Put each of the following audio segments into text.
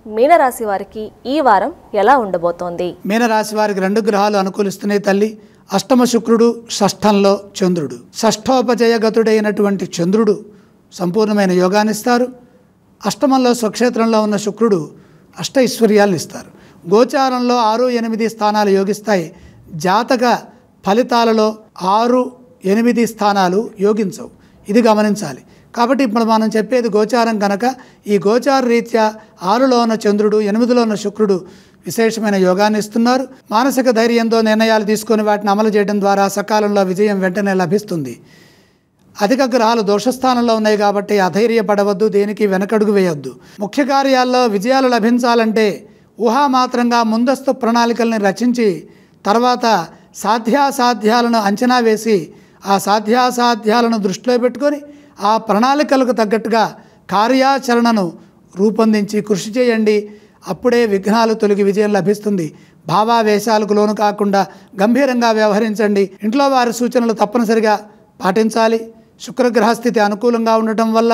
మీనరాశి వారికి ఈ వారం ఎలా ఉండబోతోంది? మీనరాశి వారికి 2 గ్రహాలు అనుకూలిస్తున్నాయి తల్లి. అష్టమ శుక్రుడు, షష్ఠంలో చంద్రుడు. షష్ఠోపజయగతుడైనటువంటి చంద్రుడు సంపూర్ణమైన యోగాన్నిస్తారు. అష్టమంలో స్వక్షేత్రంలో ఉన్న శుక్రుడు అష్టైశ్వర్యాలను ఇస్తారు. గోచారంలో 6, 8 స్థానాలు యోగిస్తాయి. జాతక ఫలితాలలో 6, 8 స్థానాలు యోగించవు. ఇది గమనించాలి. కాబట్టి ఇప్పుడు మనం చెప్పేది గోచారం కనుక ఈ గోచార రీత్యా 6లో ఉన్న చంద్రుడు, 8లో ఉన్న శుక్రుడు విశేషమైన యోగాన్ని ఇస్తున్నారు. మానసిక ధైర్యంతో నిర్ణయాలు తీసుకొని వాటిని అమలు చేయడం ద్వారా సకాలంలో విజయం వెంటనే లభిస్తుంది. అధిక గ్రహాలు దోషస్థానంలో ఉన్నాయి కాబట్టి అధైర్యపడవద్దు, దేనికి వెనకడుగు వేయొద్దు. ముఖ్య కార్యాల్లో విజయాలు లభించాలంటే ఊహామాత్రంగా ముందస్తు ప్రణాళికల్ని రచించి తర్వాత సాధ్యాసాధ్యాలను అంచనా వేసి ఆ సాధ్యాసాధ్యాలను దృష్టిలో పెట్టుకొని ఆ ప్రణాళికలకు తగ్గట్టుగా కార్యాచరణను రూపొందించి కృషి చేయండి. అప్పుడే విఘ్నాలు తొలగి విజయం లభిస్తుంది. భావావేశాలకు లోను కాకుండా గంభీరంగా వ్యవహరించండి. ఇంట్లో వారి సూచనలు తప్పనిసరిగా పాటించాలి. శుక్రగ్రహస్థితి అనుకూలంగా ఉండటం వల్ల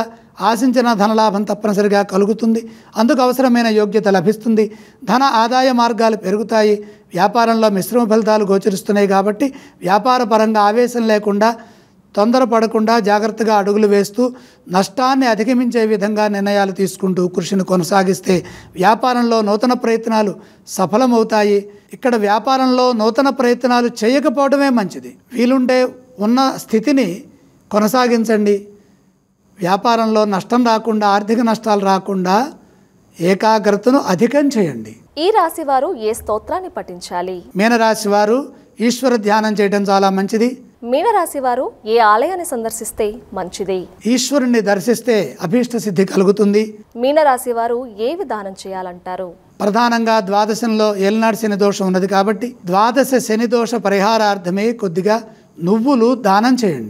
ఆశించిన ధనలాభం తప్పనిసరిగా కలుగుతుంది. అందుకు అవసరమైన యోగ్యత లభిస్తుంది. ధన ఆదాయ మార్గాలు పెరుగుతాయి. వ్యాపారంలో మిశ్రమ ఫలితాలు గోచరిస్తున్నాయి కాబట్టి వ్యాపార పరంగా ఆవేశం లేకుండా, తొందరపడకుండా జాగ్రత్తగా అడుగులు వేస్తూ నష్టాన్ని అధిగమించే విధంగా నిర్ణయాలు తీసుకుంటూ కృషిని కొనసాగిస్తే వ్యాపారంలో నూతన ప్రయత్నాలు సఫలమవుతాయి. ఇక్కడ వ్యాపారంలో నూతన ప్రయత్నాలు చేయకపోవడమే మంచిది. వీలుంటే ఉన్న స్థితిని కొనసాగించండి. వ్యాపారంలో నష్టం రాకుండా, ఆర్థిక నష్టాలు రాకుండా ఏకాగ్రతను అధికం చేయండి. ఈ రాశి వారు ఏ స్తోత్రాన్ని పఠించాలి? మీనరాశి వారు ఈశ్వర ధ్యానం చేయడం చాలా మంచిది. మీనరాశి వారు ఏ ఆలయాన్ని సందర్శిస్తే మంచిది? ఈశ్వరుణ్ణి దర్శిస్తే అభీష్ట సిద్ధి కలుగుతుంది. మీనరాశి వారు ఏ విధానం చేయాలంటారు? ప్రధానంగా ద్వాదశంలో ఏలినాడు శని దోషం ఉన్నది కాబట్టి ద్వాదశ శని దోష పరిహారార్థమే కొద్దిగా నువ్వులు దానం చేయండి.